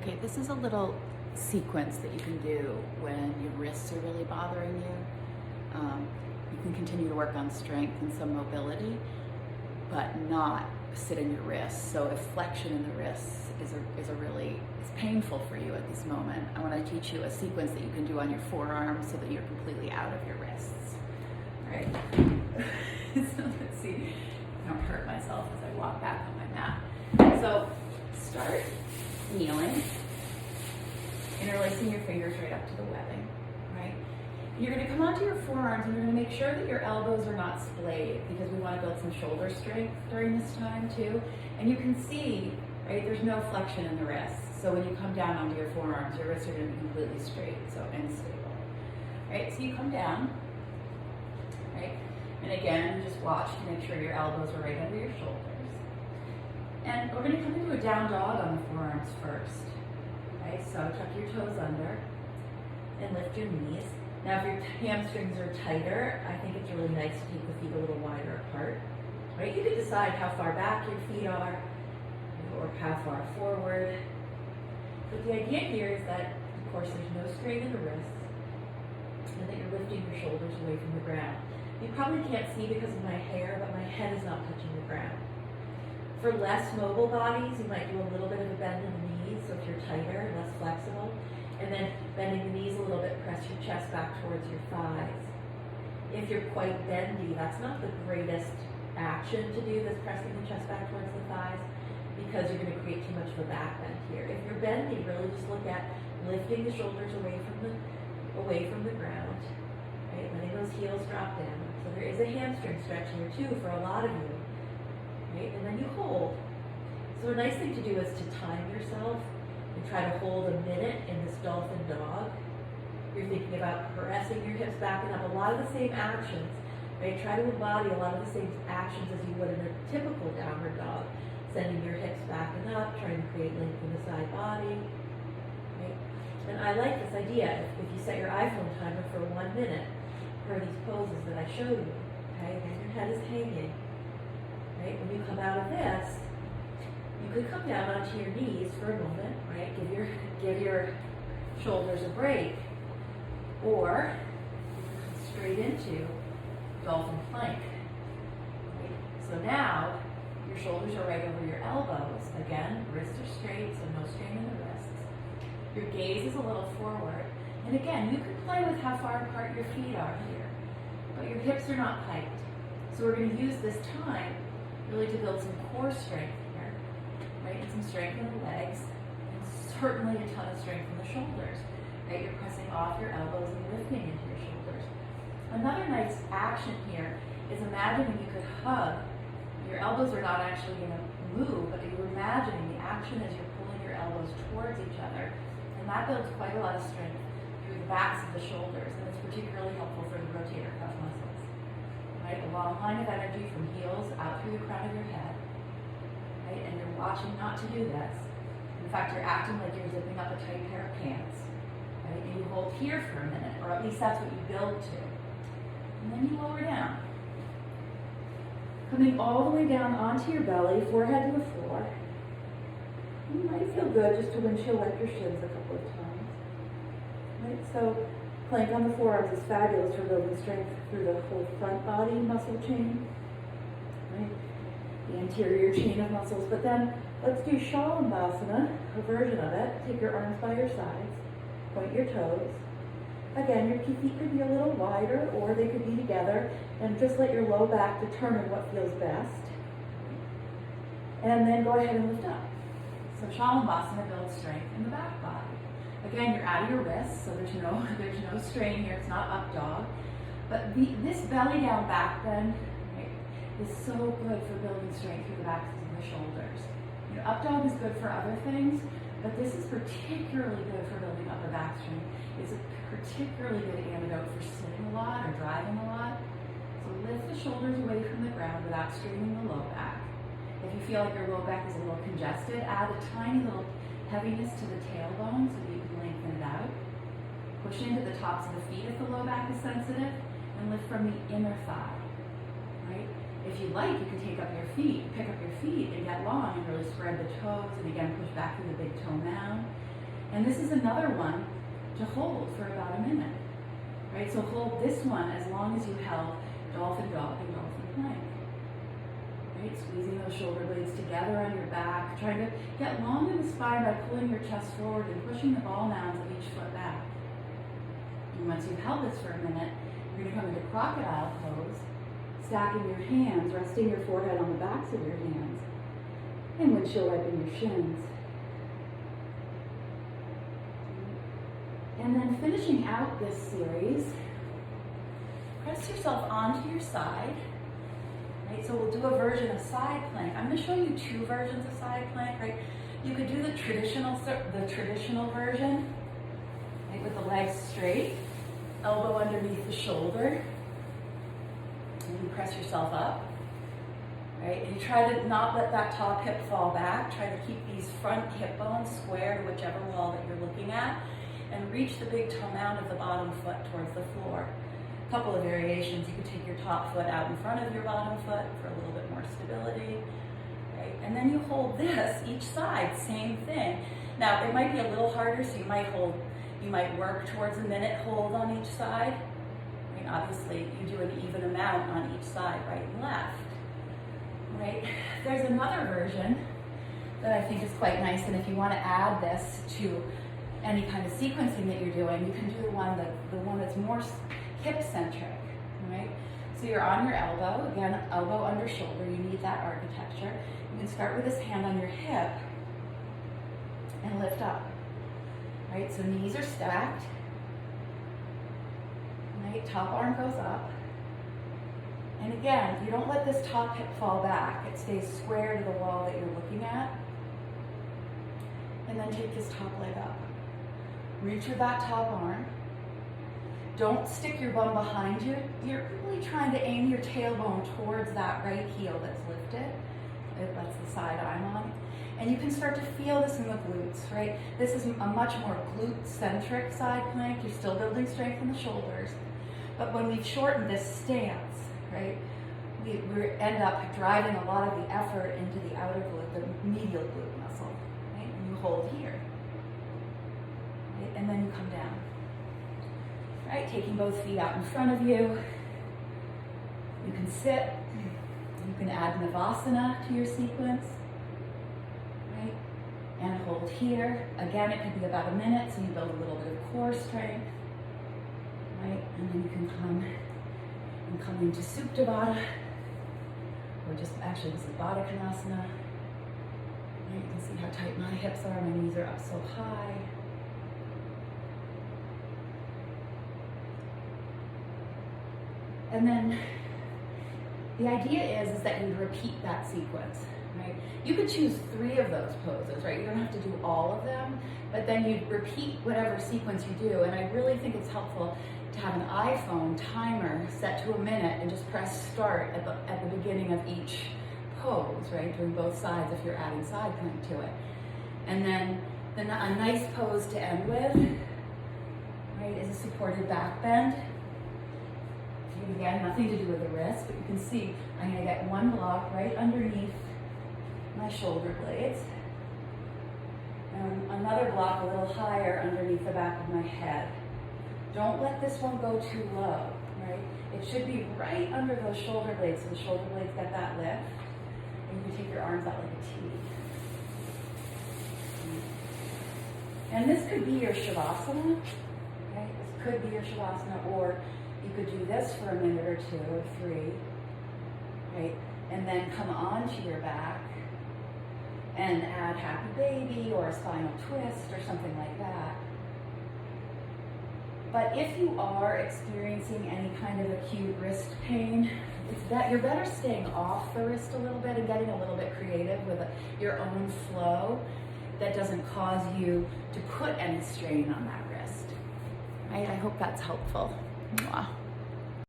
Okay, this is a little sequence that you can do when your wrists are really bothering you. You can continue to work on strength and some mobility, but not sit in your wrists. So if flexion in the wrists is painful for you at this moment, I want to teach you a sequence that you can do on your forearms so that you're completely out of your wrists. All right. So let's see. I don't hurt myself as I walk back on my mat. So start kneeling, interlacing your fingers right up to the webbing, right? You're going to come onto your forearms and you're going to make sure that your elbows are not splayed because we want to build some shoulder strength during this time too. And you can see, right, there's no flexion in the wrists. So when you come down onto your forearms, your wrists are going to be completely straight, and stable. Right, so you come down, right? And again, just watch to make sure your elbows are right under your shoulders. And we're going to come into a down dog on the forearms first. Right, so tuck your toes under and lift your knees. Now if your hamstrings are tighter, I think it's really nice to take the feet a little wider apart. Right, you can decide how far back your feet are or how far forward. But the idea here is that, of course, there's no strain in the wrists and that you're lifting your shoulders away from the ground. You probably can't see because of my hair, but my head is not touching the ground. For less mobile bodies, you might do a little bit of a bend in the knees, so if you're tighter, less flexible. And then bending the knees a little bit, press your chest back towards your thighs. If you're quite bendy, that's not the greatest action to do, this pressing the chest back towards the thighs, because you're going to create too much of a back bend here. If you're bendy, really just look at lifting the shoulders away from the ground, right? Letting those heels drop down. So there is a hamstring stretch here too for a lot of you. Right? And then you hold. So a nice thing to do is to time yourself and try to hold a minute in this dolphin dog. You're thinking about pressing your hips back and up, a lot of the same actions, right? Try to embody a lot of the same actions as you would in a typical downward dog. Sending your hips back and up, trying to create length in the side body. Right? And I like this idea. If you set your iPhone timer for 1 minute for these poses that I showed you, okay, then your head is hanging. Right? When you come out of this, you could come down onto your knees for a moment, right? Give your shoulders a break. Or you can come straight into dolphin plank. Right? So now your shoulders are right over your elbows. Again, wrists are straight, so no strain in the wrists. Your gaze is a little forward. And again, you can play with how far apart your feet are here, but your hips are not piped. So we're going to use this time really to build some core strength here, right? And some strength in the legs, and certainly a ton of strength in the shoulders, right? You're pressing off your elbows and lifting into your shoulders. Another nice action here is imagining you could hug. Your elbows are not actually going to move, but you're imagining the action as you're pulling your elbows towards each other, and that builds quite a lot of strength through the backs of the shoulders, and it's particularly helpful for the rotator cuff muscles. Right? A long line of energy from heels out through the crown of your head. Right? And you're watching not to do this. In fact, you're acting like you're zipping up a tight pair of pants. Right? And you hold here for a minute, or at least that's what you build to. And then you lower down. Coming all the way down onto your belly, forehead to the floor. You might feel good just to windshield wipe your shins a couple of times. Right? So plank on the forearms is fabulous for building strength through the whole front body muscle chain, right? The anterior chain of muscles. But then let's do Shalabhasana, a version of it. Take your arms by your sides, point your toes. Again, your feet could be a little wider or they could be together, and just let your low back determine what feels best. And then go ahead and lift up. So Shalabhasana builds strength in the back body. Again, you're out of your wrists, so there's no strain here. It's not up dog. But this belly down back bend, right, is so good for building strength through the backs of the shoulders. You know, up dog is good for other things, but this is particularly good for building upper back strength. It's a particularly good antidote for sitting a lot or driving a lot. So lift the shoulders away from the ground without straining the low back. If you feel like your low back is a little congested, add a tiny little heaviness to the tailbone so that you can lengthen it out. Push into the tops of the feet if the low back is sensitive, and lift from the inner thigh. Right? If you like, you can pick up your feet and get long and really spread the toes, and again push back through the big toe mound. And this is another one to hold for about a minute, right? So hold this one as long as you held dolphin dog and dolphin plank, right? Squeezing those shoulder blades together on your back, trying to get long in the spine by pulling your chest forward and pushing the ball mounds of each foot back. And once you've held this for a minute, you're gonna come into crocodile pose, stacking your hands, resting your forehead on the backs of your hands, and windshield wiping your shins. And then finishing out this series, press yourself onto your side, right? So we'll do a version of side plank. I'm gonna show you two versions of side plank, right? You could do the traditional version, right, with the legs straight, elbow underneath the shoulder, and you press yourself up, right? And you try to not let that top hip fall back. Try to keep these front hip bones square to whichever wall that you're looking at, and reach the big toe mound of the bottom foot towards the floor. A couple of variations. You could take your top foot out in front of your bottom foot for a little bit more stability, right? And then you hold this each side, same thing. Now, it might be a little harder, so you might work towards a minute hold on each side. I mean, obviously, you do an even amount on each side, right and left, right? There's another version that I think is quite nice, and if you want to add this to any kind of sequencing that you're doing, you can do the one that's more hip-centric, right? So you're on your elbow, again, elbow under shoulder, you need that architecture. You can start with this hand on your hip and lift up, right? So knees are stacked, right? Top arm goes up. And again, you don't let this top hip fall back. It stays square to the wall that you're looking at. And then take this top leg up. Reach with that top arm. Don't stick your bum behind you. You're really trying to aim your tailbone towards that right heel that's lifted. That's the side I'm on. And you can start to feel this in the glutes, right? This is a much more glute-centric side plank. You're still building strength in the shoulders. But when we've shortened this stance, right, we end up driving a lot of the effort into the outer glute, the medial glute muscle, right? And you hold here. And then you come down, right? Taking both feet out in front of you. You can sit. You can add Navasana to your sequence, right? And hold here. Again, it could be about a minute, so you build a little bit of core strength, right? And then you can come into Supta or just actually this is Baddha Konasana. Right? You can see how tight my hips are. My knees are up so high. And then the idea is that you repeat that sequence, right? You could choose 3 of those poses, right? You don't have to do all of them, but then you repeat whatever sequence you do. And I really think it's helpful to have an iPhone timer set to a minute and just press start at the beginning of each pose, right? Doing both sides if you're adding side plank to it. And then a nice pose to end with, right, is a supported back bend. Again, nothing to do with the wrist, but you can see I'm going to get one block right underneath my shoulder blades, and another block a little higher underneath the back of my head. Don't let this one go too low, right? It should be right under those shoulder blades, so the shoulder blades get that lift, and you can take your arms out like a T. And this could be your Shavasana, okay? This could be your Shavasana, or you could do this for a minute or 2 or 3, right? And then come onto your back and add Happy Baby or a spinal twist or something like that. But if you are experiencing any kind of acute wrist pain, you're better staying off the wrist a little bit and getting a little bit creative with your own flow that doesn't cause you to put any strain on that wrist. Right? I hope that's helpful. Mwah.